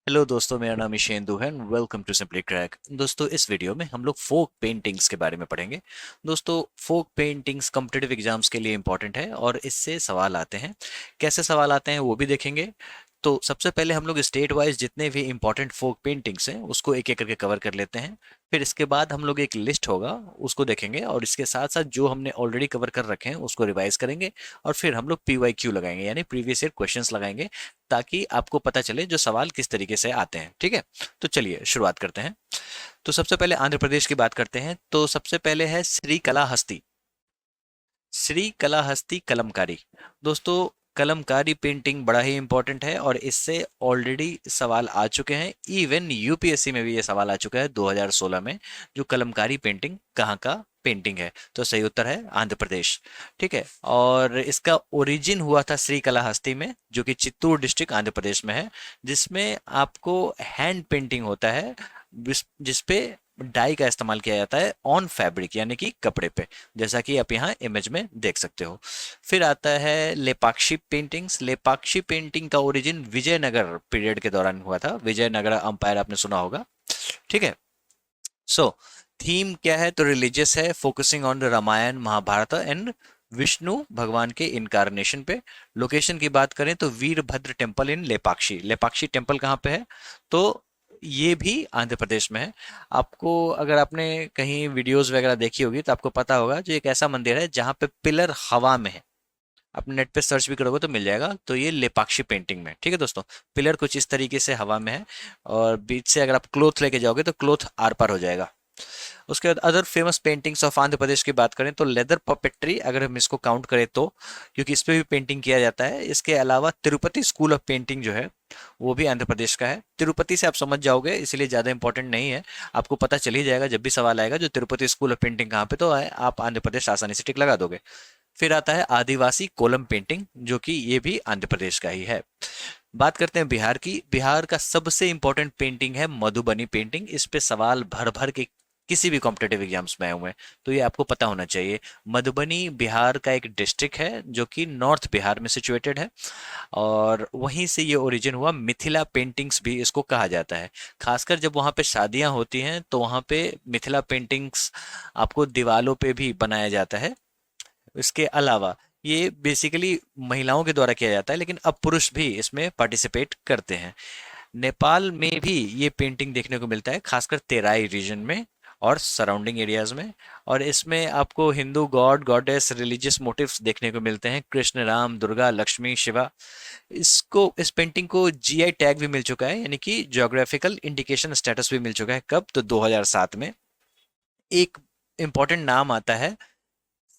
Hello दोस्तों, मेरा नाम ईशेंदु है and welcome to simply crack. दोस्तों, इस वीडियो में हम लोग फोक पेंटिंग्स के बारे में पढ़ेंगे। दोस्तों, फोक पेंटिंग्स कॉम्पिटिटिव एग्जाम्स के लिए इंपॉर्टेंट है और इससे सवाल आते हैं। कैसे सवाल आते हैं वो भी देखेंगे। तो सबसे पहले हम लोग स्टेट वाइज जितने भी इंपॉर्टेंट फोक पेंटिंग्स हैं उसको एक एक करके कवर कर लेते हैं। फिर इसके बाद हम लोग एक लिस्ट होगा उसको देखेंगे और इसके साथ साथ जो हमने ऑलरेडी कवर कर रखे हैं उसको रिवाइज करेंगे। और फिर हम लोग PYQ लगाएंगे यानी प्रीवियस ईयर क्वेश्चंस लगाएंगे, ताकि आपको पता चले जो सवाल किस तरीके से आते हैं। ठीक है, तो चलिए शुरुआत करते हैं। तो सबसे पहले आंध्र प्रदेश की बात करते हैं। तो सबसे पहले है श्री कलाहस्ती। श्री कलाहस्ती कलमकारी। दोस्तों, कलमकारी पेंटिंग बड़ा ही इंपॉर्टेंट है और इससे ऑलरेडी सवाल आ चुके हैं। इवन यूपीएससी में भी ये सवाल आ चुका है 2016 में। जो कलमकारी पेंटिंग कहाँ का पेंटिंग है, तो सही उत्तर है आंध्र प्रदेश। ठीक है, और इसका ओरिजिन हुआ था श्री कलाहस्ती में, जो कि चित्तूर डिस्ट्रिक्ट आंध्र प्रदेश में है। जिसमें आपको हैंड पेंटिंग होता है, जिसपे डाई का इस्तेमाल किया जाता है ऑन फैब्रिक यानी कि कपड़े पे, जैसा कि आप यहाँ इमेज में देख सकते हो। फिर आता है लेपाक्षी पेंटिंग्स। लेपाक्षी पेंटिंग का ओरिजिन विजयनगर पीरियड के दौरान हुआ था। विजयनगर अंपायर आपने सुना होगा। ठीक है, सो थीम क्या है, तो रिलीजियस है, focusing on the Ramayana Mahabharata and Vishnu भगवान के इनकारनेशन पे। लोकेशन की बात करें तो Veerabhadra temple in Lepakshi. Lepakshi temple कहाँ पे है, तो ये भी आंध्र प्रदेश में है। आपको अगर आपने कहीं वीडियोस वगैरह देखी होगी तो आपको पता होगा, जो एक ऐसा मंदिर है जहाँ पे पिलर हवा में है। आप नेट पे सर्च भी करोगे तो मिल जाएगा। तो ये लेपाक्षी पेंटिंग में, ठीक है दोस्तों। पिलर कुछ इस तरीके से हवा में है और बीच से अगर आप क्लोथ लेके जाओगे तो क्लोथ आर पार हो जाएगा। उसके बाद other famous paintings of Andhra Pradesh की बात करें तो लेदर पपेट्री, अगर हम इसको काउंट करें तो, क्योंकि इस पे भी पेंटिंग किया जाता है। इसके अलावा तिरुपति स्कूल ऑफ पेंटिंग जो है वो भी आंध्र प्रदेश का है। तिरुपति से आप समझ जाओगे, इसलिए ज़्यादा इंपॉर्टेंट नहीं है। आपको पता चल ही जाएगा जब भी सवाल आएगा जो तिरुपति स्कूल ऑफ पेंटिंग कहाँ पे, तो आप आंध्र प्रदेश आसानी से टिक लगा दोगे। फिर आता है आदिवासी कोलम पेंटिंग, जो कि ये भी आंध्र प्रदेश का ही है। बात करते हैं बिहार की। बिहार का सबसे इंपॉर्टेंट पेंटिंग है मधुबनी पेंटिंग। इस पे सवाल भर भर के किसी भी कॉम्पिटेटिव एग्जाम्स में आए हुए हैं, तो ये आपको पता होना चाहिए। मधुबनी बिहार का एक डिस्ट्रिक्ट है जो कि नॉर्थ बिहार में सिचुएटेड है और वहीं से ये ओरिजिन हुआ। मिथिला पेंटिंग्स भी इसको कहा जाता है। खासकर जब वहाँ पे शादियां होती हैं तो वहाँ पे मिथिला पेंटिंग्स आपको दीवालों पे भी बनाया जाता है। इसके अलावा ये बेसिकली महिलाओं के द्वारा किया जाता है, लेकिन अब पुरुष भी इसमें पार्टिसिपेट करते हैं। नेपाल में भी ये पेंटिंग देखने को मिलता है, खासकर तेराई रीजन में और सराउंडिंग एरियाज में। और इसमें आपको Hindu god goddess religious motives देखने को मिलते हैं, कृष्ण राम दुर्गा लक्ष्मी शिवा। इस पेंटिंग को GI टैग भी मिल चुका है, यानी कि ज्योग्राफिकल इंडिकेशन स्टेटस भी मिल चुका है। कब, तो 2007 में। एक इंपॉर्टेंट नाम आता है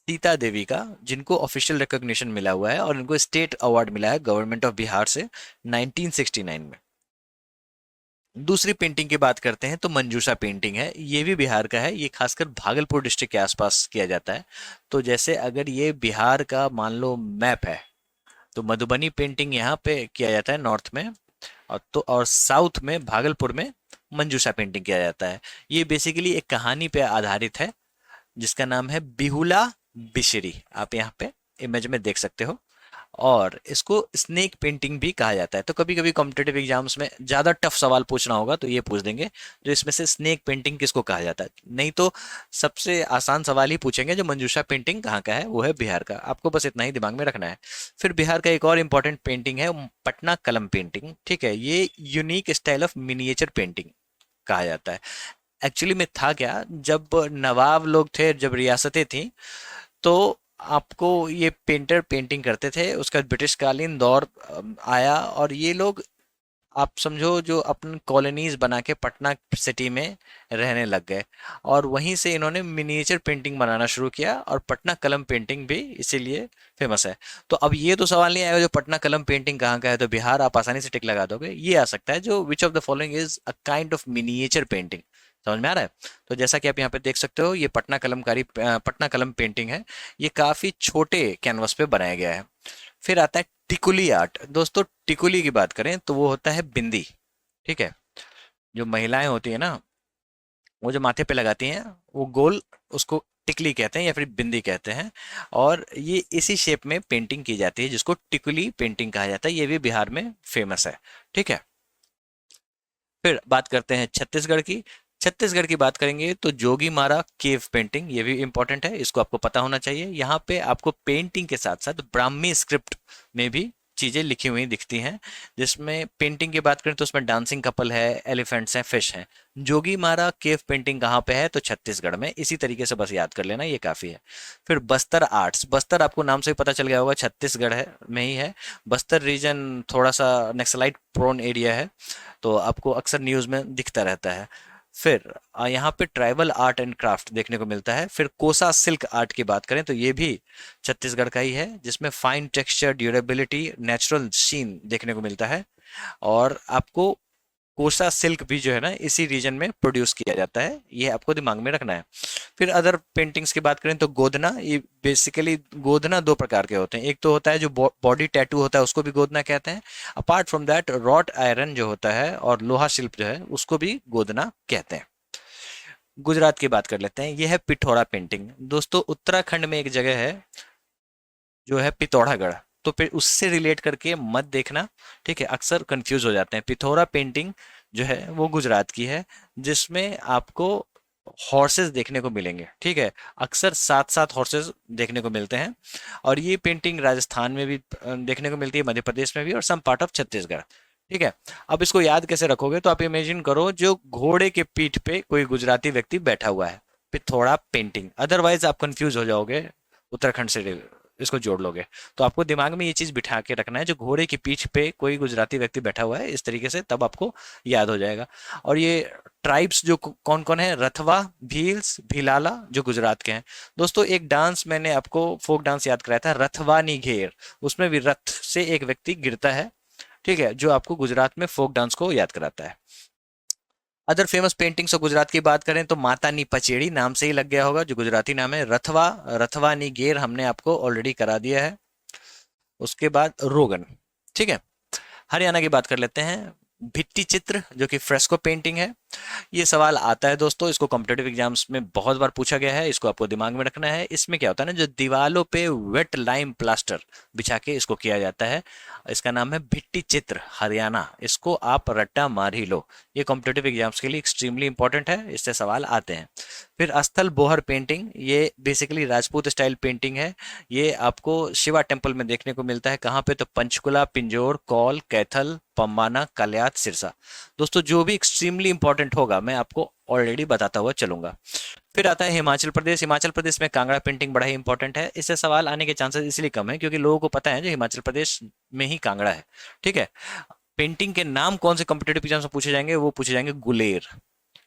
सीता देवी का, जिनको ऑफिशियल रिकॉग्निशन मिला हुआ है और इनको स्टेट अवार्ड मिला है गवर्नमेंट ऑफ बिहार से 1969 में। दूसरी पेंटिंग की बात करते हैं तो मंजूषा पेंटिंग है। ये भी बिहार का है। ये खासकर भागलपुर डिस्ट्रिक्ट के आसपास किया जाता है। तो जैसे अगर ये बिहार का मान लो मैप है, तो मधुबनी पेंटिंग यहाँ पे किया जाता है नॉर्थ में, और साउथ में भागलपुर में मंजूषा पेंटिंग किया जाता है। ये बेसिकली एक कहानी पे आधारित है जिसका नाम है बिहुला बिशरी। आप यहाँ पे इमेज में देख सकते हो। और इसको स्नेक पेंटिंग भी कहा जाता है। तो कभी कभी कॉम्पिटेटिव एग्जाम्स में ज्यादा टफ सवाल पूछना होगा तो ये पूछ देंगे, जो इसमें से स्नेक पेंटिंग किसको कहा जाता है। नहीं तो सबसे आसान सवाल ही पूछेंगे, जो मंजूषा पेंटिंग कहाँ का है, वो है बिहार का। आपको बस इतना ही दिमाग में रखना है। फिर बिहार का एक और इंपॉर्टेंट पेंटिंग है पटना कलम पेंटिंग। ठीक है, ये unique style of miniature painting कहा जाता है। एक्चुअली में था क्या, जब नवाब लोग थे, जब रियासतें थी, तो आपको ये पेंटर पेंटिंग करते थे। उसका ब्रिटिशकालीन दौर आया और ये लोग, आप समझो, जो अपन कॉलोनीज बना के पटना सिटी में रहने लग गए और वहीं से इन्होंने मिनिएचर पेंटिंग बनाना शुरू किया और पटना कलम पेंटिंग भी इसीलिए फेमस है। तो अब ये तो सवाल नहीं आएगा जो पटना कलम पेंटिंग कहाँ का है, तो बिहार आप आसानी से टिक लगा दोगे। ये आ सकता है जो which of the following is a kind of miniature painting. समझ में आ रहा है। तो जैसा कि आप यहाँ पे देख सकते हो, ये पटना कलम पेंटिंग है। ये काफी छोटे कैनवस पे बनाया गया है। फिर आता है टिकुली आर्ट। दोस्तों, टिकुली की बात करें तो वो होता है बिंदी। ठीक है, जो महिलाएं होती है ना, वो जो माथे पे लगाती हैं, वो गोल, उसको टिकली कहते हैं या फिर बिंदी कहते हैं। और ये इसी शेप में पेंटिंग की जाती है जिसको टिकुली पेंटिंग कहा जाता है। ये भी बिहार में फेमस है। ठीक है, फिर बात करते हैं छत्तीसगढ़ की। छत्तीसगढ़ की बात करेंगे तो जोगीमारा केव पेंटिंग, ये भी इंपॉर्टेंट है, इसको आपको पता होना चाहिए। यहाँ पे आपको पेंटिंग के साथ साथ ब्राह्मी स्क्रिप्ट में भी चीजें लिखी हुई दिखती हैं। जिसमें पेंटिंग की बात करें तो उसमें डांसिंग कपल है, एलिफेंट्स हैं, फिश हैं। जोगीमारा केव पेंटिंग कहाँ पे है? तो छत्तीसगढ़ में। इसी तरीके से बस याद कर लेना, ये काफी है। फिर बस्तर आर्ट्स, बस्तर आपको नाम से ही पता चल गया होगा, छत्तीसगढ़ है में ही है। बस्तर रीजन थोड़ा सा नक्सलाइट प्रोन एरिया है, तो आपको अक्सर न्यूज़ में दिखता रहता है। फिर यहाँ पे ट्राइबल आर्ट एंड क्राफ्ट देखने को मिलता है। फिर कोसा सिल्क आर्ट की बात करें तो ये भी छत्तीसगढ़ का ही है, जिसमें फाइन टेक्सचर, ड्यूरेबिलिटी, नेचुरल शीन देखने को मिलता है। और आपको कोसा सिल्क भी जो है ना इसी रीजन में प्रोड्यूस किया जाता है, ये आपको दिमाग में रखना है। फिर अदर पेंटिंग्स की बात करें तो गोदना, ये बेसिकली गोदना दो प्रकार के होते हैं। एक तो होता है जो बॉडी टैटू होता है, उसको भी गोदना कहते हैं। Apart from that wrought iron जो होता है और लोहा शिल्प जो है उसको भी गोदना कहते हैं। गुजरात की बात कर लेते हैं, यह है पिथौरा पेंटिंग। दोस्तों उत्तराखंड में एक जगह है जो है पिथौरागढ़, तो फिर उससे रिलेट करके मत देखना, ठीक है, अक्सर कंफ्यूज हो जाते हैं। पिथौरा पेंटिंग जो है वो गुजरात की है, जिसमें आपको हॉर्सेस देखने को मिलेंगे, ठीक है, अक्सर सात सात हॉर्सेस देखने को मिलते हैं। और ये पेंटिंग राजस्थान में भी देखने को मिलती है, मध्य प्रदेश में भी, और सम पार्ट ऑफ छत्तीसगढ़। ठीक है। अब इसको याद कैसे रखोगे? तो आप इमेजिन करो जो घोड़े के पीठ पे कोई गुजराती व्यक्ति बैठा हुआ है, पिथौरा पेंटिंग। अदरवाइज आप कंफ्यूज हो जाओगे, उत्तराखंड से इसको जोड़ लोगे। तो आपको दिमाग में ये चीज बिठा के रखना है, जो घोड़े की पीठ पे कोई गुजराती व्यक्ति बैठा हुआ है इस तरीके से, तब आपको याद हो जाएगा। और ये ट्राइब्स जो कौन कौन है, रथवा, भील्स, भीलाला, जो गुजरात के हैं। दोस्तों एक डांस मैंने आपको फोक डांस याद कराया था, रथवानी घेर, उसमें भी रथ से एक व्यक्ति गिरता है, ठीक है, जो आपको गुजरात में फोक डांस को याद कराता है। Other famous paintings of Gujarat की बात करें तो माता नी पचेड़ी, नाम से ही लग गया होगा, जो गुजराती नाम है। रथवा, रथवा नी गेर हमने आपको ऑलरेडी करा दिया है। उसके बाद रोगन, ठीक है। हरियाणा की बात कर लेते हैं, भित्ति चित्र जो कि फ्रेस्को पेंटिंग है। ये सवाल आता है दोस्तों, इसको कॉम्पिटेटिव एग्जाम्स में बहुत बार पूछा गया है, इसको आपको दिमाग में रखना है। इसमें क्या होता है ना, जो दीवालों पे वेट लाइम प्लास्टर बिछा के इसको किया जाता है, इसका नाम है भित्ति चित्र, हरियाणा। इसको आप रट्टा मार ही लो, ये कॉम्पिटेटिव एग्जाम्स के लिए एक्सट्रीमली इंपॉर्टेंट है, इससे सवाल आते हैं। फिर अस्थल बोहर पेंटिंग, ये बेसिकली राजपूत स्टाइल पेंटिंग है। ये आपको शिवा टेम्पल में देखने को मिलता है। कहाँ पे? तो पंचकुला, पिंजौर, कौल, कैथल, पम्बाना, कल्यात, सिरसा। दोस्तों जो भी एक्सट्रीमली इंपॉर्टेंट होगा मैं आपको ऑलरेडी बताता हुआ चलूंगा। फिर आता है हिमाचल प्रदेश। हिमाचल प्रदेश में कांगड़ा पेंटिंग बड़ा ही इंपॉर्टेंट है, इससे सवाल आने के चांसेस इसलिए कम है क्योंकि लोगों को पता है जो हिमाचल प्रदेश में ही कांगड़ा है, ठीक है। पेंटिंग के नाम कौन से कॉम्पिटेटिव एग्जाम में पूछे जाएंगे? वो पूछे जाएंगे गुलेर,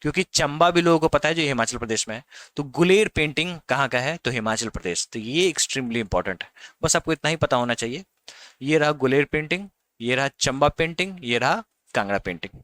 क्योंकि चंबा भी लोगों को पता है जो हिमाचल प्रदेश में है। तो गुलेर पेंटिंग कहाँ का है? तो हिमाचल प्रदेश। तो ये एक्सट्रीमली इंपॉर्टेंट है, बस आपको इतना ही पता होना चाहिए। ये रहा गुलेर पेंटिंग, ये रहा चंबा पेंटिंग, ये रहा कांगड़ा पेंटिंग।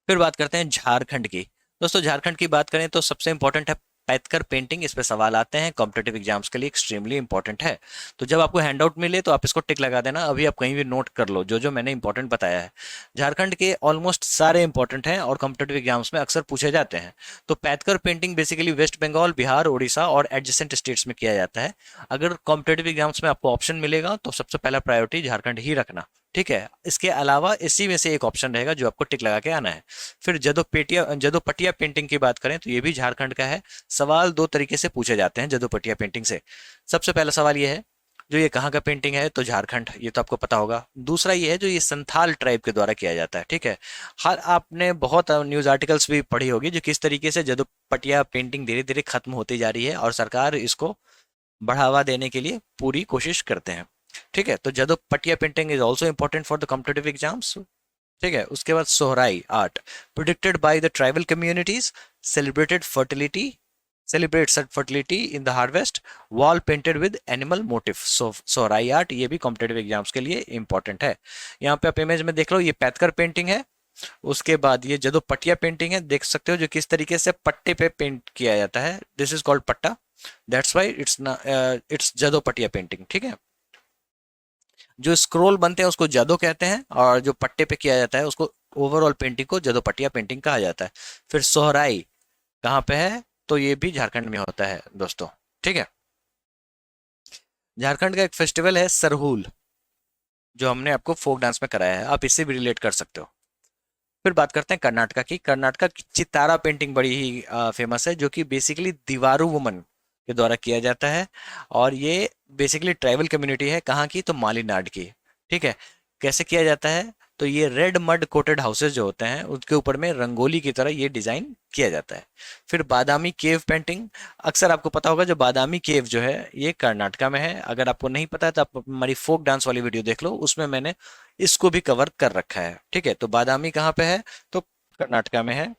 फिर बात करते हैं झारखंड की। दोस्तों झारखंड की बात करें तो सबसे इंपॉर्टेंट है पैथकर पेंटिंग, इस पे सवाल आते हैं, कॉम्पिटेटिव एग्जाम्स के लिए एक्सट्रीमली इंपॉर्टेंट है। तो जब आपको हैंडआउट मिले तो आप इसको टिक लगा देना, अभी आप कहीं भी नोट कर लो जो जो मैंने इंपॉर्टेंट बताया है। झारखंड के ऑलमोस्ट सारे इंपॉर्टेंट हैं और कॉम्पिटेटिव एग्जाम्स में अक्सर पूछे जाते हैं। तो Paitkar painting basically West Bengal, Bihar, Orissa और एडजेसेंट स्टेट्स में किया जाता है। अगर कॉम्पिटेटिव एग्जाम्स में आपको ऑप्शन मिलेगा तो सबसे पहला प्रायोरिटी झारखंड ही रखना, ठीक है। इसके अलावा इसी में से एक ऑप्शन रहेगा जो आपको टिक लगा के आना है। फिर जदोपटिया पेंटिंग की बात करें तो ये भी झारखंड का है। सवाल दो तरीके से पूछे जाते हैं जदोपटिया पेंटिंग से। सबसे पहला सवाल ये है जो ये कहाँ का पेंटिंग है? तो झारखंड, ये तो आपको पता होगा। दूसरा ये है जो ये संथाल ट्राइब के द्वारा किया जाता है, ठीक है। हर आपने बहुत न्यूज आर्टिकल्स भी पढ़ी होगी जो किस तरीके से जदोपटिया पेंटिंग धीरे धीरे खत्म होती जा रही है और सरकार इसको बढ़ावा देने के लिए पूरी कोशिश करते हैं, ठीक है। तो Jadopatia painting is also important for the competitive exams, ठीक है। उसके बाद Sohrai art, predicted by the tribal communities, celebrated fertility celebrates fertility in the harvest, wall painted with animal motif. Sohrai art ये भी कॉम्पिटेटिव एग्जाम्स के लिए इंपॉर्टेंट है। यहाँ पे आप इमेज में देख लो, ये पैथकर पेंटिंग है। उसके बाद ये जदोपटिया पेंटिंग है, देख सकते हो जो किस तरीके से पट्टे पे पेंट किया जाता है, दिस इज कॉल्ड पट्टा, दैट्स वाई इट्स जदोपटिया पेंटिंग, ठीक है। जो स्क्रोल बनते हैं उसको जदो कहते हैं और जो पट्टे पे किया जाता है उसको ओवरऑल पेंटिंग को जदोपटिया पेंटिंग कहा जाता है। फिर सोहराई कहाँ पे है? तो ये भी झारखंड में होता है दोस्तों, ठीक है। झारखंड का एक फेस्टिवल है सरहूल, जो हमने आपको फोक डांस में कराया है, आप इससे भी रिलेट कर सकते हो। फिर बात करते हैं कर्नाटका की। कर्नाटका की चितारा पेंटिंग बड़ी ही फेमस है, जो कि बेसिकली दीवारू वुमन के द्वारा किया जाता है। और ये बेसिकली ट्राइबल कम्युनिटी है, कहाँ की, तो मालीनाड की। ठीक है। कैसे किया जाता है, तो ये रेड मड कोटेड हाउसेज जो होते हैं उसके ऊपर में रंगोली की तरह ये डिजाइन किया जाता है। फिर बादामी केव पेंटिंग। अक्सर आपको पता होगा जो बादामी केव जो है ये कर्नाटका में है। अगर आपको नहीं पता है तो आप हमारी फोक डांस वाली वीडियो देख लो, उसमें मैंने इसको भी कवर कर रखा है। ठीक है। तो बादामी कहाँ पे है, तो कर्नाटका में है।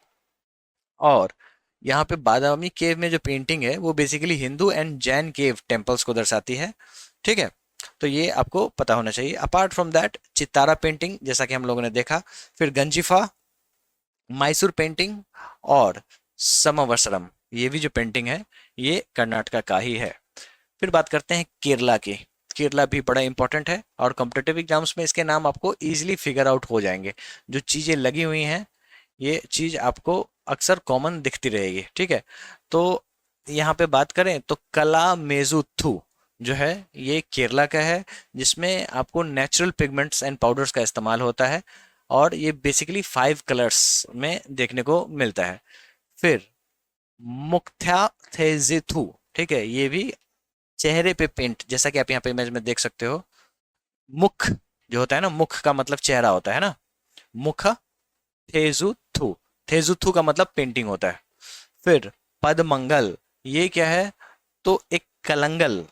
और यहाँ पे बादामी केव में जो पेंटिंग है वो basically Hindu and Jain cave temples को दर्शाती है। ठीक है। तो ये आपको पता होना चाहिए। अपार्ट फ्रॉम दैट चित्तारा पेंटिंग जैसा कि हम लोगों ने देखा, फिर गंजिफा, मैसूर पेंटिंग और समवसरम, ये भी जो पेंटिंग है ये कर्नाटका का ही है। फिर बात करते हैं केरला की। केरला भी बड़ा इंपॉर्टेंट है और कॉम्पिटेटिव एग्जाम्स में इसके नाम आपको इजीली फिगर आउट हो जाएंगे। जो चीजें लगी हुई हैं ये चीज आपको अक्सर कॉमन दिखती रहेगी। ठीक है। तो यहाँ पे बात करें तो कला मेजुथु जो है ये केरला का है, जिसमें आपको नेचुरल पिगमेंट्स एंड पाउडर्स का इस्तेमाल होता है। और ये बेसिकली 5 कलर्स में देखने को मिलता है। फिर मुख्या थेजिथु, ठीक है, ये भी चेहरे पे पेंट, जैसा कि आप यहाँ पे इमेज में देख सकते हो। मुख जो होता है ना, मुख का मतलब चेहरा होता है ना, मुख थेजुथु, थेजुथु का मतलब पेंटिंग होता है। फिर पदमंगल, ये क्या है, तो एक कलंगल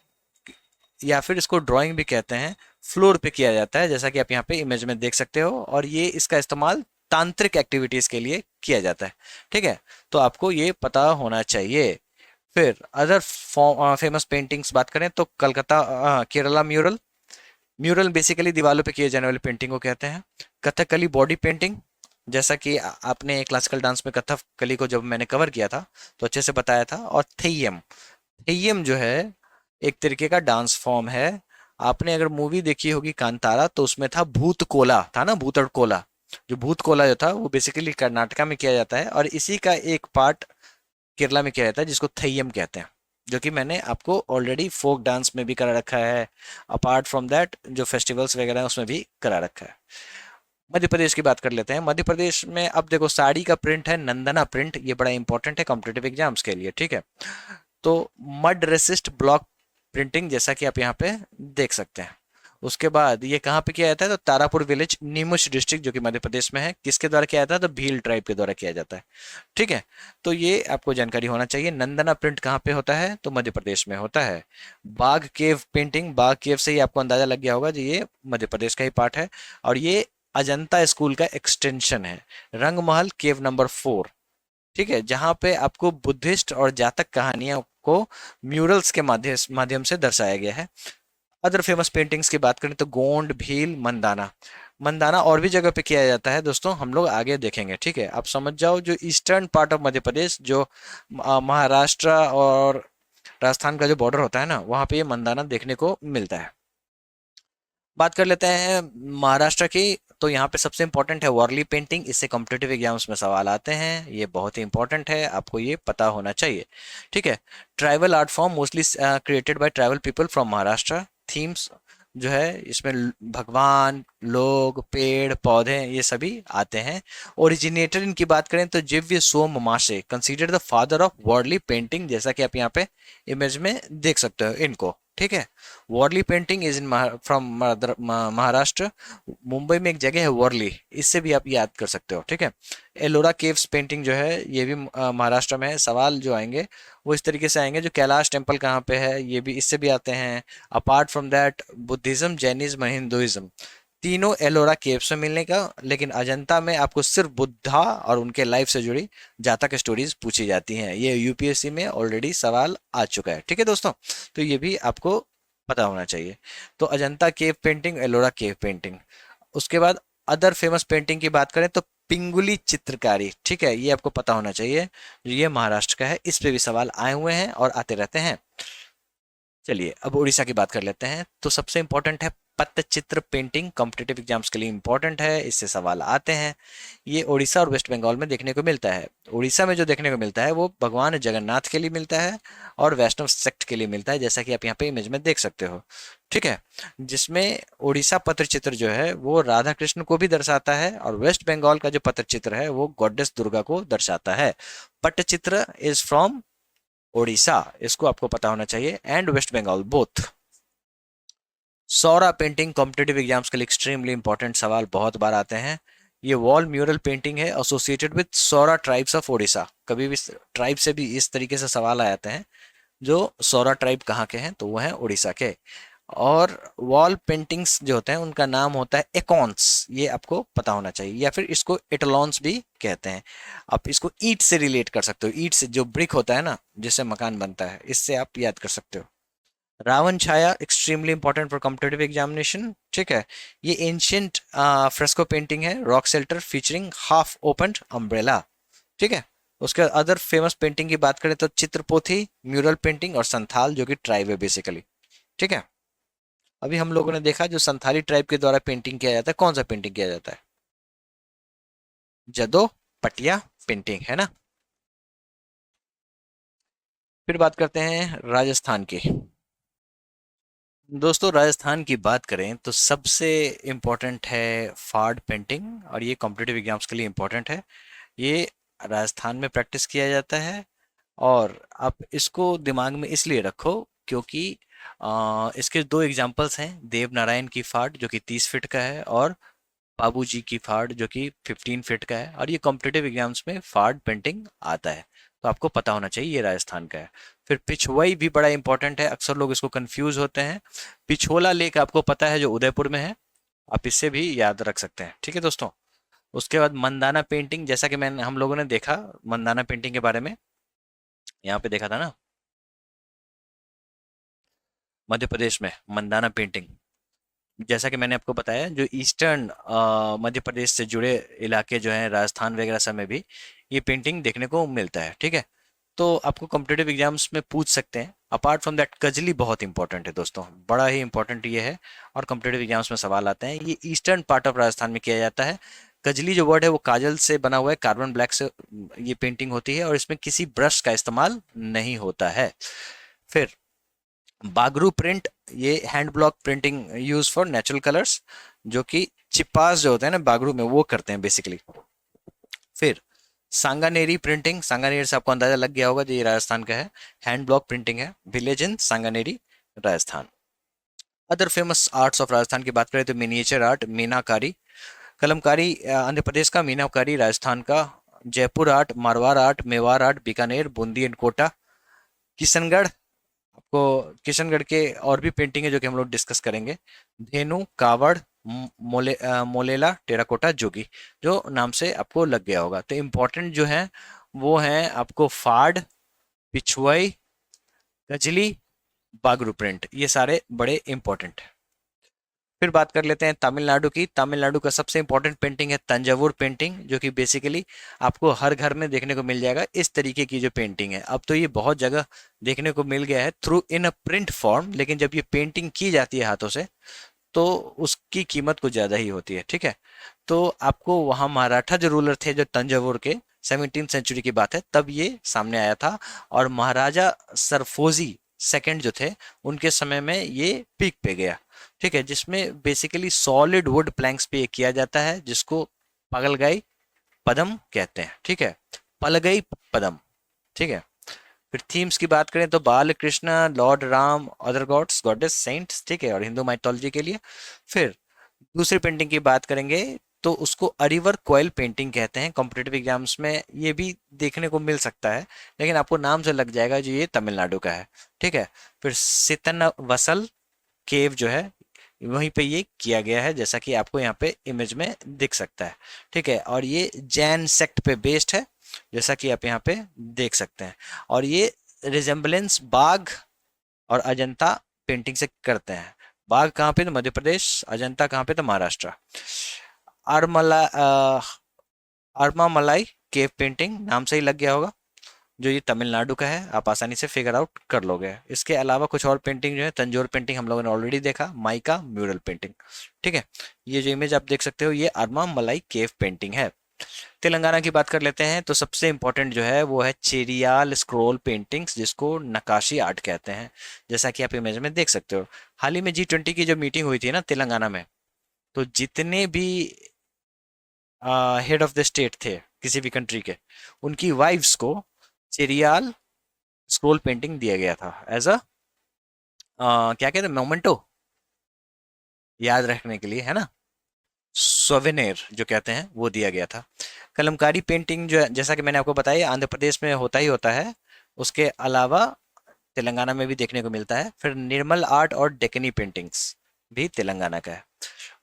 या फिर इसको ड्राइंग भी कहते हैं, फ्लोर पे किया जाता है, जैसा कि आप यहाँ पे इमेज में देख सकते हो। और ये इसका इस्तेमाल तांत्रिक एक्टिविटीज के लिए किया जाता है। ठीक है। तो आपको ये पता होना चाहिए। फिर अदर फेमस पेंटिंग्स बात करें तो Calcutta Kerala mural. Mural basically दीवारों पे किए जाने वाली पेंटिंग को कहते हैं। कथकली बॉडी पेंटिंग, जैसा कि आपने क्लासिकल डांस में कथकली को जब मैंने कवर किया था तो अच्छे से बताया था। और थेयम, थेयम जो है एक तरीके का डांस फॉर्म है। आपने अगर मूवी देखी होगी कांतारा तो उसमें था भूत कोला, था ना, भूतड़ कोला। जो भूत कोला जो था वो बेसिकली कर्नाटका में किया जाता है और इसी का एक पार्ट केरला में किया जाता है जिसको थैयम कहते हैं, जो कि मैंने आपको ऑलरेडी फोक डांस में भी करा रखा है। अपार्ट फ्रॉम दैट जो फेस्टिवल्स वगैरह हैं उसमें भी करा रखा है। मध्य प्रदेश की बात कर लेते हैं। मध्य प्रदेश में अब देखो साड़ी का प्रिंट है नंदना प्रिंट, ये बड़ा इंपॉर्टेंट है कॉम्पिटेटिव एग्जाम्स के लिए। ठीक है। तो मड रेसिस्ट ब्लॉक प्रिंटिंग, जैसा कि आप यहाँ पे देख सकते हैं। उसके बाद ये कहाँ पे किया जाता है, तो तारापुर विलेज, नीमुच डिस्ट्रिक्ट, जो कि मध्य प्रदेश में है। किसके द्वारा किया जाता है, तो भील ट्राइब के द्वारा किया जाता है। ठीक है। तो ये आपको जानकारी होना चाहिए। नंदना प्रिंट कहाँ पे होता है, तो मध्य प्रदेश में होता है। बाघ केव पेंटिंग, बाघ केव से ही आपको अंदाजा लग गया होगा जी ये मध्य प्रदेश का ही पार्ट है। और ये अजंता स्कूल का एक्सटेंशन है। रंगमहल केव नंबर 4, ठीक है, जहां पे आपको बुद्धिस्ट और जातक कहानियों को म्यूरल्स के माध्यम से दर्शाया गया है। अदर फेमस पेंटिंग्स की बात करें तो गोंड, भील, मंदाना। मंदाना और भी जगह पे किया जाता है दोस्तों, हम लोग आगे देखेंगे। ठीक है। आप समझ जाओ जो eastern part of Madhya Pradesh, जो महाराष्ट्र और राजस्थान का जो बॉर्डर होता है ना, वहां पे ये मंदाना देखने को मिलता है। बात कर लेते हैं महाराष्ट्र की। तो यहाँ पे सबसे इंपॉर्टेंट है वर्ली पेंटिंग। इससे कॉम्पिटेटिव एग्जाम्स में सवाल आते हैं, ये बहुत ही इंपॉर्टेंट है, आपको ये पता होना चाहिए। ठीक है। Tribal art form mostly created by tribal people from Maharashtra. Themes जो है इसमें भगवान, लोग, पेड़ पौधे ये सभी आते हैं। ओरिजिनेटर इनकी बात करें तो जिव्य सोममासे considered the father of Worli painting, जैसा कि आप यहाँ पे इमेज में देख सकते हो इनको। ठीक है। Warli painting is in from Maharashtra. Mumbai में एक जगह है वर्ली, इससे भी आप याद कर सकते हो। ठीक है। एलोरा केव्स पेंटिंग जो है ये भी महाराष्ट्र में है। सवाल जो आएंगे वो इस तरीके से आएंगे, जो कैलाश टेम्पल कहाँ पे है, ये भी इससे भी आते हैं। Apart from that Buddhism, Jainism, Hinduism, तीनों एलोरा केव्स में मिलने का। लेकिन अजंता में आपको सिर्फ बुद्धा और उनके लाइफ से जुड़ी जातक स्टोरीज पूछी जाती हैं। ये यूपीएससी में ऑलरेडी सवाल आ चुका है। ठीक है दोस्तों, तो ये भी आपको पता होना चाहिए। तो Ajanta cave painting, Ellora cave painting. उसके बाद अदर फेमस पेंटिंग की बात करें तो पिंगुली चित्रकारी। ठीक है, ये आपको पता होना चाहिए, ये महाराष्ट्र का है। इस पे भी सवाल आए हुए हैं और आते रहते हैं। चलिए अब उड़ीसा की बात कर लेते हैं। तो सबसे इंपॉर्टेंट है पट्टचित्र पेंटिंग कॉम्पिटेटिव एग्जाम्स के लिए इंपॉर्टेंट है, इससे सवाल आते हैं। ये उड़ीसा और वेस्ट बंगाल में देखने को मिलता है। उड़ीसा में जो देखने को मिलता है वो भगवान जगन्नाथ के लिए मिलता है और वैष्णव सेक्ट के लिए मिलता है, जैसा कि आप यहाँ पे इमेज में देख सकते हो। ठीक है, जिसमें उड़ीसा पत्रचित्र जो है वो राधा कृष्ण को भी दर्शाता है और वेस्ट बंगाल का जो पत्रचित्र है वो गॉडेस दुर्गा को दर्शाता है। पट्टचित्र इज फ्रॉम ओडिशा, इसको आपको पता होना चाहिए, and West Bengal both. Saura painting competitive exams के लिए एक्सट्रीमली इंपॉर्टेंट सवाल बहुत बार आते हैं। ये वॉल म्यूरल पेंटिंग है associated with Saura tribes of Odisha. कभी भी ट्राइब से भी इस तरीके से सवाल आ जाते हैं। जो सौरा ट्राइब कहाँ के हैं, तो वो हैं उड़ीसा के। और वॉल पेंटिंग्स जो होते हैं उनका नाम होता है एकॉन्स, ये आपको पता होना चाहिए, या फिर इसको एटलॉन्स भी कहते हैं। आप इसको ईंट से रिलेट कर सकते हो, ईंट से जो ब्रिक होता है ना जिससे मकान बनता है, इससे आप याद कर सकते हो। Ravan Chhaya extremely important for competitive examination. ठीक है, ये एंशियंट फ्रेस्को पेंटिंग है, rock shelter featuring half open umbrella. ठीक है, उसके अदर फेमस पेंटिंग की बात करें तो चित्रपोथी, म्यूरल पेंटिंग और संथाल जो कि ट्राइब है बेसिकली। ठीक है, अभी हम लोगों ने देखा जो संथाली ट्राइब के द्वारा पेंटिंग किया जाता है, कौन सा पेंटिंग किया जाता है? जदो पटिया पेंटिंग, है ना। फिर बात करते हैं राजस्थान की। दोस्तों राजस्थान की बात करें तो सबसे इम्पोर्टेंट है फाड़ पेंटिंग, और ये कॉम्पिटेटिव एग्जाम्स के लिए इम्पोर्टेंट है। ये राजस्थान में प्रैक्टिस किया जाता है, और आप इसको दिमाग में इसलिए रखो क्योंकि इसके दो एग्जाम्पल्स हैं, देव नारायण की फाड़ जो कि 30 फीट का है, और बाबू जी की फाड़ जो कि 15 फीट का है, और ये कॉम्पिटेटिव एग्जाम्स में फाड़ पेंटिंग आता है, तो आपको पता होना चाहिए ये राजस्थान का है। फिर पिछवाई भी बड़ा इंपॉर्टेंट है, अक्सर लोग इसको कंफ्यूज होते हैं। पिछोला लेक आपको पता है जो उदयपुर में है, आप इससे भी याद रख सकते हैं। ठीक है दोस्तों, उसके बाद मंदाना पेंटिंग, जैसा कि मैंने हम लोगों ने देखा मंदाना पेंटिंग के बारे में, यहाँ पे देखा था ना, मध्य प्रदेश में मंदाना पेंटिंग। जैसा कि मैंने आपको बताया जो ईस्टर्न मध्य प्रदेश से जुड़े इलाके जो हैं राजस्थान वगैरह सब में भी ये पेंटिंग देखने को मिलता है। ठीक है, तो आपको कॉम्पिटेटिव एग्जाम्स में पूछ सकते हैं। अपार्ट फ्रॉम दैट कजली बहुत इंपॉर्टेंट है दोस्तों, बड़ा ही इंपॉर्टेंट ये है, और कॉम्पिटेटिव एग्जाम्स में सवाल आते हैं। ये ईस्टर्न पार्ट ऑफ राजस्थान में किया जाता है। कजली जो वर्ड है वो काजल से बना हुआ है, कार्बन ब्लैक से ये पेंटिंग होती है, और इसमें किसी ब्रश का इस्तेमाल नहीं होता है। फिर बागरू प्रिंट, ये hand block printing use for natural colours, जो कि चिपास जो होते हैं ना बागरू में वो करते हैं बेसिकली। फिर सांगानेरी प्रिंटिंग, सांगानेरी से आपको अंदाजा लग गया होगा जो ये राजस्थान का है, हैंड ब्लॉक प्रिंटिंग है, village in Sanganeri Rajasthan. Other famous arts of Rajasthan की बात करें तो मिनिएचर आर्ट, मीनाकारी, कलमकारी आंध्र प्रदेश का, मीनाकारी राजस्थान का, Jaipur art, Marwar art, Mewar art Bikaner, Bundi and Kota, Kishangarh, आपको किशनगढ़ के और भी पेंटिंग है जो कि हम लोग डिस्कस करेंगे, धेनु, कावड़, मोलेला, टेराकोटा, जोगी, जो नाम से आपको लग गया होगा। तो इम्पोर्टेंट जो है वो है आपको फाड़, पिछुआई, गजली, बागरू प्रिंट, ये सारे बड़े इंपॉर्टेंट है। फिर बात कर लेते हैं तमिलनाडु की। तमिलनाडु का सबसे इंपॉर्टेंट पेंटिंग है तंजावुर पेंटिंग, जो कि बेसिकली आपको हर घर में देखने को मिल जाएगा इस तरीके की जो पेंटिंग है। अब तो ये बहुत जगह देखने को मिल गया है through in a print form, लेकिन जब ये पेंटिंग की जाती है हाथों से तो उसकी कीमत कुछ ज़्यादा ही होती है। ठीक है, तो आपको वहाँ मराठा जो रूलर थे जो तंजावुर के, 17th सेंचुरी की बात है, तब ये सामने आया था, और महाराजा सरफोजी सेकंड जो थे उनके समय में ये पीक पे गया। ठीक है, जिसमें बेसिकली सॉलिड वुड प्लैंक्स पे ये किया जाता है, जिसको पगलगाई पदम कहते हैं। ठीक है, पलगई पदम। ठीक है, फिर थीम्स की बात करें तो Bal Krishna, lord Ram, other gods, goddess, saints. ठीक है, और हिंदू माइथोलॉजी के लिए। फिर दूसरी पेंटिंग की बात करेंगे तो उसको अरिवर कोयल पेंटिंग कहते हैं। कॉम्पिटेटिव एग्जाम्स में ये भी देखने को मिल सकता है, लेकिन आपको नाम से लग जाएगा जो ये तमिलनाडु का है। ठीक है, फिर सितन वसल केव जो है वहीं पे ये किया गया है, जैसा कि आपको यहाँ पे इमेज में दिख सकता है। ठीक है, और ये जैन सेक्ट पे बेस्ड है, जैसा कि आप यहाँ पे देख सकते हैं, और ये रिजेम्बलेंस बाघ और अजंता पेंटिंग से करते हैं। बाघ कहाँ पे? तो मध्य प्रदेश, अजंता कहाँ पे? तो महाराष्ट्र। आरमला आरमामलाई केव पेंटिंग, नाम से ही लग गया होगा, जो ये तमिलनाडु का है, आप आसानी से फिगर आउट कर लोगे। इसके अलावा कुछ और पेंटिंग जो है, तंजौर पेंटिंग हम लोगों ने ऑलरेडी देखा, माइका म्यूरल पेंटिंग। ठीक है, ये जो इमेज आप देख सकते हो ये अरमा मलाई केव पेंटिंग है। तेलंगाना की बात कर लेते हैं तो सबसे इंपॉर्टेंट जो है वो है चेरियाल स्क्रोल पेंटिंग्स, जिसको नक्काशी आर्ट कहते हैं। जैसा कि आप इमेज में देख सकते हो, हाल ही में G20 की जो मीटिंग हुई थी ना तेलंगाना में, तो जितने भी हेड ऑफ द स्टेट थे किसी भी कंट्री के, उनकी वाइफ्स को चेरियाल स्क्रोल पेंटिंग दिया गया था एज अ क्या कहते हैं, मोमेंटो, याद रखने के लिए, है ना, सोवेनिर जो कहते हैं, वो दिया गया था। कलमकारी पेंटिंग जो है, जैसा कि मैंने आपको बताया, आंध्र प्रदेश में होता ही होता है, उसके अलावा तेलंगाना में भी देखने को मिलता है। फिर निर्मल आर्ट और डेकनी पेंटिंग्स भी तेलंगाना का है।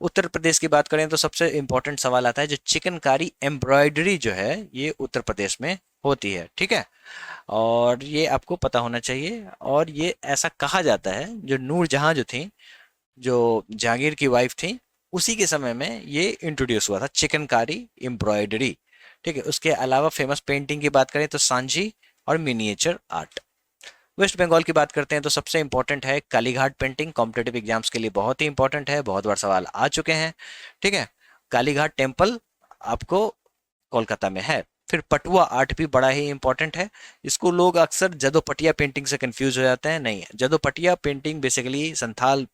उत्तर प्रदेश की बात करें तो सबसे इंपॉर्टेंट सवाल आता है, जो चिकनकारी एम्ब्रॉयडरी जो है ये उत्तर प्रदेश में होती है। ठीक है, और ये आपको पता होना चाहिए। और ये ऐसा कहा जाता है, जो नूरजहां जो थी, जो जहांगीर की वाइफ थी, उसी के समय में ये इंट्रोड्यूस हुआ था, चिकनकारी एम्ब्रॉयडरी। ठीक है, उसके अलावा फेमस पेंटिंग की बात करें तो सांची और मिनिएचर आर्ट। वेस्ट बंगाल की बात करते हैं तो सबसे इंपॉर्टेंट है कालीघाट पेंटिंग, कॉम्पिटेटिव एग्जाम्स के लिए बहुत ही इंपॉर्टेंट है, बहुत बार सवाल आ चुके हैं। ठीक है, कालीघाट टेम्पल आपको कोलकाता में है। फिर पटुआ आर्ट भी बड़ा ही इंपॉर्टेंट है। इसको लोग अक्सर जदोपटिया पेंटिंग से कंफ्यूज हो जाते हैं, नहीं, जदोपटिया पेंटिंग बेसिकली संथाल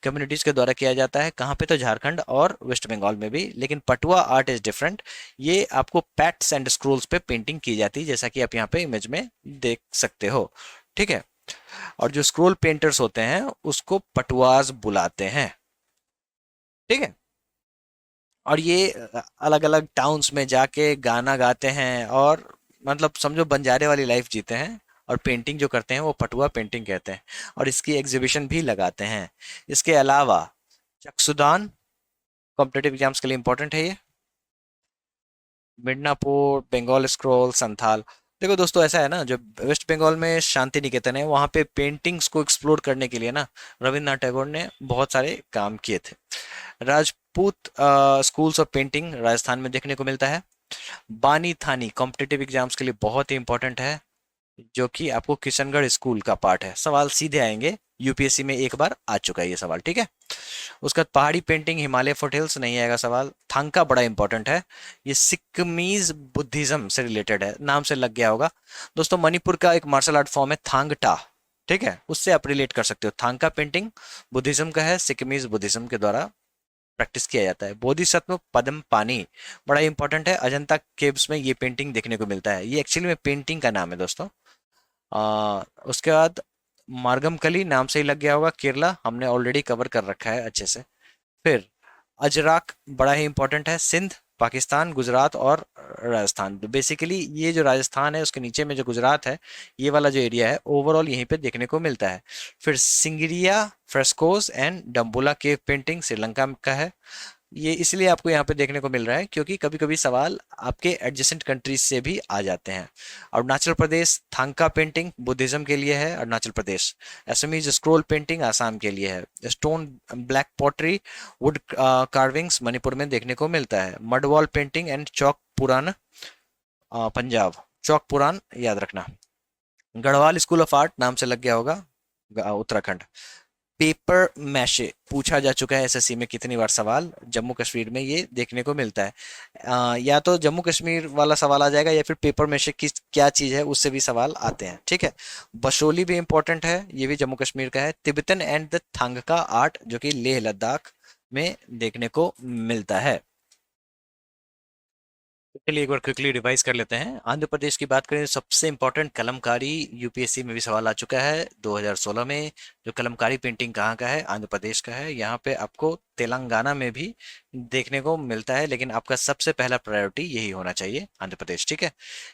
कम्युनिटीज के द्वारा किया जाता है, कहाँ पे, तो झारखंड और वेस्ट बंगाल में भी। लेकिन पटुआ आर्ट इज डिफरेंट, ये आपको पैट्स एंड स्क्रोल्स पे पेंटिंग की जाती है, जैसा कि आप यहाँ पे इमेज में देख सकते हो। ठीक है, और जो स्क्रोल पेंटर्स होते हैं उसको पटुआज बुलाते हैं। ठीक है, और ये अलग अलग टाउन्स में जाके गाना गाते हैं, और मतलब समझो बंजारे वाली लाइफ जीते हैं, और पेंटिंग जो करते हैं वो पटुआ पेंटिंग कहते हैं, और इसकी एग्जीबिशन भी लगाते हैं। इसके अलावा चक्षुदान, कॉम्पिटेटिव एग्जाम्स के लिए इंपॉर्टेंट है ये। मिडनापुर, बंगाल स्क्रॉल, संथाल। देखो दोस्तों, ऐसा है ना, जो वेस्ट बंगाल में शांति निकेतन है, वहाँ पे पेंटिंग्स को एक्सप्लोर करने के लिए ना रविन्द्रनाथ टैगोर ने बहुत सारे काम किए थे। Rajput schools of painting Rajasthan में देखने को मिलता है। बानी थानी कॉम्पिटेटिव एग्जाम्स के लिए बहुत ही इंपॉर्टेंट है, जो कि आपको किशनगढ़ स्कूल का पार्ट है, सवाल सीधे आएंगे, यूपीएससी में एक बार आ चुका है ये सवाल। ठीक है, उसका बाद पहाड़ी पेंटिंग, हिमालय फुटहिल्स नहीं आएगा सवाल। थांका बड़ा इंपॉर्टेंट है, ये सिक्किमीज बुद्धिज्म से रिलेटेड है, नाम से लग गया होगा दोस्तों। मणिपुर का एक मार्शल आर्ट फॉर्म है थांगटा। ठीक है, उससे आप रिलेट कर सकते हो। थांका पेंटिंग बुद्धिज्म का है, सिक्किमीज बुद्धिज्म के द्वारा प्रैक्टिस किया जाता है। बोधिसत्व पद्म पानी बड़ा इंपॉर्टेंट है, अजंता केव्स में ये पेंटिंग देखने को मिलता है। ये एक्चुअली में पेंटिंग का नाम है दोस्तों। उसके बाद मार्गमकली, नाम से ही लग गया होगा, केरला, हमने ऑलरेडी कवर कर रखा है अच्छे से। फिर अजराक बड़ा ही इंपॉर्टेंट है, सिंध, पाकिस्तान, गुजरात और राजस्थान। तो बेसिकली ये जो राजस्थान है उसके नीचे में जो गुजरात है, ये वाला जो एरिया है ओवरऑल यहीं पे देखने को मिलता है। फिर सिंगरिया frescoes and डम्बुला cave painting Sri Lanka का है। ये इसलिए आपको यहाँ पे देखने को मिल रहा है क्योंकि कभी कभी सवाल आपके एडजेसेंट कंट्रीज से भी आ जाते हैं। अरुणाचल प्रदेश थांका पेंटिंग बुद्धिज्म के लिए है, Arunachal Pradesh. Assamese scroll painting Assam के लिए है। Stone black pottery would carvings Manipur में देखने को मिलता है। मड वॉल पेंटिंग एंड चौक पुरान पंजाब, चौक पुरान याद रखना। गढ़वाल स्कूल ऑफ आर्ट, नाम से लग गया होगा, उत्तराखंड। पेपर मैशे पूछा जा चुका है एसएससी में कितनी बार सवाल, जम्मू कश्मीर में ये देखने को मिलता है। या तो जम्मू कश्मीर वाला सवाल आ जाएगा, या फिर पेपर मैशे किस क्या चीज है उससे भी सवाल आते हैं। ठीक है, बशोली भी इंपॉर्टेंट है, ये भी जम्मू कश्मीर का है। Tibetan and the thangka art, जो कि लेह लद्दाख में देखने को मिलता है। तो चलिए एक बार क्विकली रिवाइज कर लेते हैं। आंध्र प्रदेश की बात करें तो सबसे इंपॉर्टेंट कलमकारी, यूपीएससी में भी सवाल आ चुका है 2016 में। जो कलमकारी पेंटिंग कहाँ का है, आंध्र प्रदेश का है। यहाँ पे आपको तेलंगाना में भी देखने को मिलता है, लेकिन आपका सबसे पहला प्रायोरिटी यही होना चाहिए, आंध्र प्रदेश। ठीक है,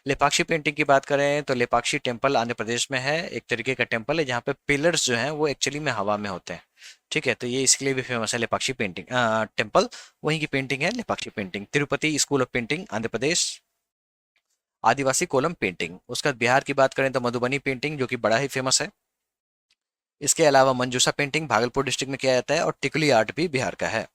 लेपाक्षी पेंटिंग की बात करें तो लेपाक्षी टेम्पल आंध्र प्रदेश में है, एक तरीके का टेम्पल है जहाँ पे पिलर्स जो हैं वो एक्चुअली में हवा में होते हैं। ठीक है, तो ये इसके लिए भी फेमस है लेपाक्षी पेंटिंग टेम्पल, वहीं की पेंटिंग है Lepakshi painting. Tirupati school of painting Andhra Pradesh. Adivasi Kolam painting. उसके बाद बिहार की बात करें तो मधुबनी पेंटिंग, जो कि बड़ा ही फेमस है। इसके अलावा मंजूषा पेंटिंग भागलपुर डिस्ट्रिक्ट में किया जाता है, और टिकुली आर्ट भी बिहार का है।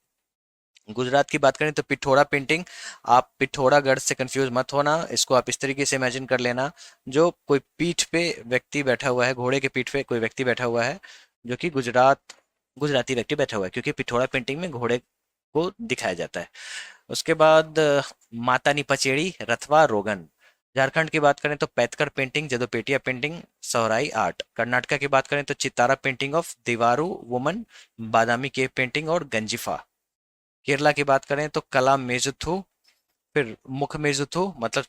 गुजरात की बात करें तो पिठोरा पेंटिंग, आप पिठोरागढ़ से कंफ्यूज मत होना, इसको आप इस तरीके से इमेजिन कर लेना, जो कोई पीठ पे व्यक्ति बैठा हुआ है, घोड़े के पीठ पे कोई व्यक्ति बैठा हुआ है, जो कि गुजराती व्यक्ति बैठा हुआ है, क्योंकि पिठोरा पेंटिंग में घोड़े को दिखाया जाता है। उसके बाद मातानी पचेड़ी, रथवा रोगन। झारखंड की बात करें तो Paitkar painting, Jadopatia painting, Sohrai art. Karnataka की बात करें तो Chittara painting of Diwaru woman, Badami cave painting और गंजिफा। केरला की बात करें तो कला मेजुथु, फिर मुख मेजुथु मतलब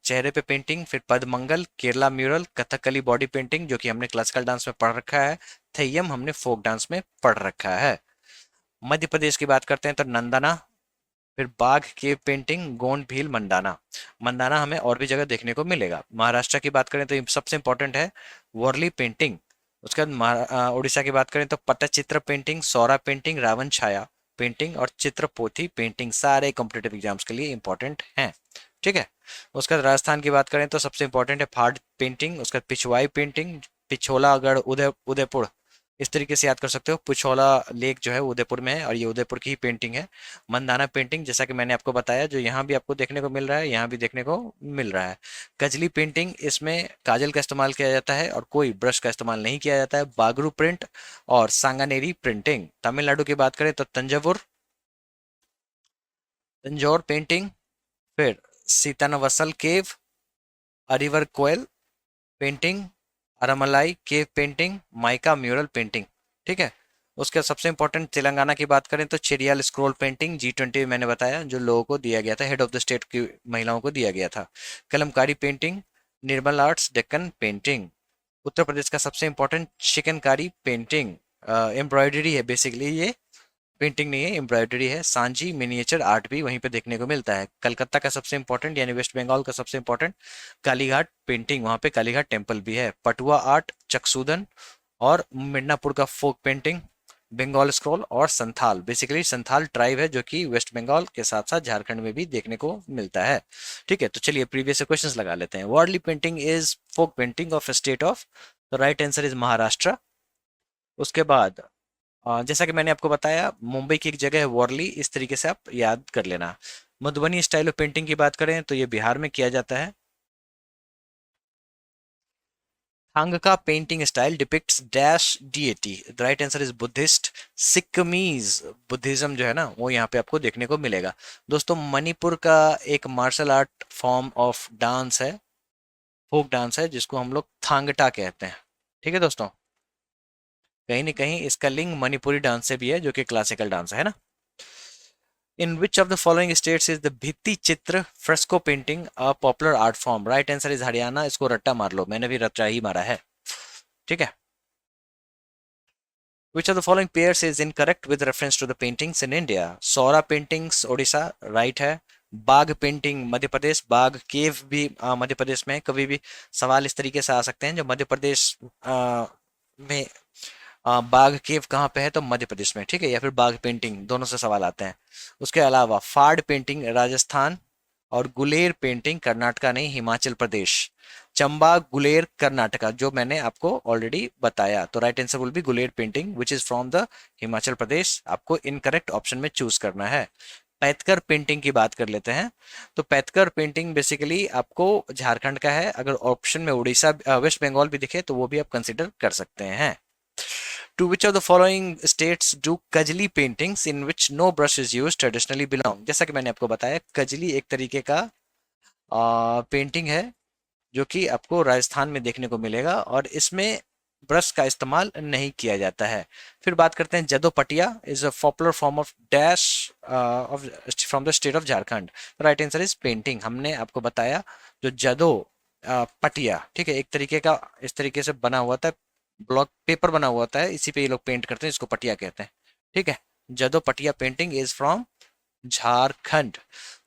चेहरे पे पेंटिंग, फिर Padmangal, Kerala mural, Kathakali body painting जो कि हमने क्लासिकल डांस में पढ़ रखा है, थेयम हमने फोक डांस में पढ़ रखा है। मध्य प्रदेश की बात करते हैं तो नंदना, फिर बाघ केव पेंटिंग, गोंड भील, मंडाना। मंडाना हमें और भी जगह देखने को मिलेगा। महाराष्ट्र की बात करें तो ये सबसे इंपॉर्टेंट है वर्ली पेंटिंग। उसके बाद उड़ीसा की बात करें तो पट्टचित्र पेंटिंग, सौरा पेंटिंग, रावण छाया पेंटिंग और चित्रपोथी पेंटिंग, सारे कॉम्पिटेटिव एग्जाम्स के लिए इंपॉर्टेंट हैं। ठीक है। उसके बाद राजस्थान की बात करें तो सबसे इंपॉर्टेंट है फाड़ पेंटिंग, उसके बाद पिछवाई पेंटिंग, पिछोलागढ़ उदयपुर, इस तरीके से याद कर सकते हो। पिछोला लेक जो है वो उदयपुर में है और ये उदयपुर की ही पेंटिंग है। मंदाना पेंटिंग जैसा कि मैंने आपको बताया, जो यहाँ भी आपको देखने को मिल रहा है, यहाँ भी देखने को मिल रहा है। कजली पेंटिंग, इसमें काजल का इस्तेमाल किया जाता है और कोई ब्रश का इस्तेमाल नहीं किया जाता है। बागरू प्रिंट और सांगानेरी प्रिंटिंग। तमिलनाडु की बात करें तो तंजौर पेंटिंग, फिर Sittanavasal cave, Arivar Koyil painting, Aramalai cave painting, mica mural painting. ठीक है। उसके सबसे इंपॉर्टेंट तेलंगाना की बात करें तो चेरियल स्क्रॉल पेंटिंग, G20 मैंने बताया जो लोगों को दिया गया था, हेड ऑफ द स्टेट की महिलाओं को दिया गया था। कलमकारी पेंटिंग, निर्मल आर्ट्स डेक्कन पेंटिंग। उत्तर प्रदेश का सबसे इंपॉर्टेंट चिकनकारी पेंटिंग, एम्ब्रॉयडरी है बेसिकली, ये पेंटिंग नहीं है, एम्ब्रॉयडरी है। सांची मिनिएचर आर्ट भी वहीं पे देखने को मिलता है। कलकत्ता का सबसे इंपॉर्टेंट यानी वेस्ट बंगाल का सबसे इंपॉर्टेंट कालीघाट पेंटिंग, वहाँ पे कालीघाट टेम्पल भी है। पटुआ आर्ट, चकसूदन और मिदनापुर का फोक पेंटिंग, बंगाल स्क्रॉल और संथाल, बेसिकली संथाल ट्राइब है जो कि वेस्ट बंगाल के साथ साथ झारखंड में भी देखने को मिलता है। ठीक है, तो चलिए प्रीवियस क्वेश्चंस लगा लेते हैं। वर्डली painting is folk painting of state of, the right answer is Maharashtra. उसके बाद जैसा कि मैंने आपको बताया, मुंबई की एक जगह है वर्ली, इस तरीके से आप याद कर लेना। मधुबनी स्टाइल ऑफ पेंटिंग की बात करें तो ये बिहार में किया जाता है। Thangka painting style depicts dash DAT, the right answer is Buddhist. Sikkimese Buddhism जो है ना वो यहाँ पे आपको देखने को मिलेगा। दोस्तों मणिपुर का एक martial art form of dance है, फोक डांस है, जिसको हम लोग थांगटा कहते हैं। ठीक है दोस्तों, कहीं ना कहीं इसका लिंक मणिपुरी डांस से भी है जो कि क्लासिकल डांस है ना। In which of the following states is the भित्ति चित्र fresco painting a popular art form? Right answer is Haryana. इसको रट्टा मार लो, मैंने भी रट्टा ही मारा है। ठीक है। Which of the following pairs is incorrect with reference to the paintings in India? Saura paintings Orissa, right है। बाघ पेंटिंग मध्य प्रदेश, बाघ केव भी मध्य प्रदेश में। कभी भी सवाल इस तरीके से आ सकते हैं जो मध्य प्रदेश में बाघ केव कहाँ पे है, तो मध्य प्रदेश में। ठीक है, या फिर बाघ पेंटिंग, दोनों से सवाल आते हैं। उसके अलावा फाड़ पेंटिंग राजस्थान और गुलेर पेंटिंग कर्नाटका नहीं, हिमाचल प्रदेश। चंबा गुलेर कर्नाटका, जो मैंने आपको ऑलरेडी बताया, तो right answer will be Guler painting which is from the Himachal Pradesh. आपको इनकरेक्ट ऑप्शन में चूज करना है। पैतकर पेंटिंग की बात कर लेते हैं। तो पैतकर पेंटिंग बेसिकली आपको झारखंड का है। अगर ऑप्शन में उड़ीसा वेस्ट बंगाल भी दिखे तो वो भी आप कंसिडर कर सकते हैं। To which of the following states do Kajli paintings in which no brush is used traditionally belong? जैसा कि मैंने आपको बताया, कजली एक तरीके का पेंटिंग है जो कि आपको राजस्थान में देखने को मिलेगा और इसमें ब्रश का इस्तेमाल नहीं किया जाता है। फिर बात करते हैं Jadopatia is a popular form of dash of from the state of Jharkhand. Right answer is painting. हमने आपको बताया जो जदो पटिया, ठीक है, एक तरीके का इस तरीके से बना हुआ था, ब्लॉक पेपर बना हुआ होता है, इसी पे ये लोग पेंट करते हैं, इसको पटिया कहते हैं। ठीक है, जदो पटिया पेंटिंग इज फ्रॉम झारखंड।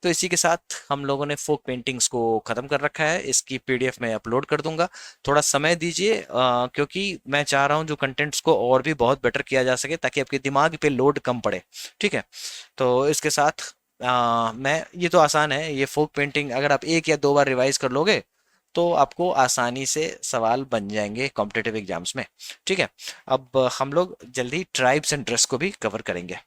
तो इसी के साथ हम लोगों ने फोक पेंटिंग्स को खत्म कर रखा है। इसकी पीडीएफ मैं अपलोड कर दूंगा। थोड़ा समय दीजिए क्योंकि मैं चाह रहा हूँ जो कंटेंट्स को और भी बहुत बेटर किया जा सके ताकि आपके दिमाग पे लोड कम पड़े। ठीक है, तो इसके साथ मैं, ये तो आसान है, ये फोक पेंटिंग अगर आप एक या दो बार रिवाइज कर लोगे तो आपको आसानी से सवाल बन जाएंगे कॉम्पिटेटिव एग्जाम्स में। ठीक है, अब हम लोग जल्दी ट्राइब्स एंड ड्रेस को भी कवर करेंगे।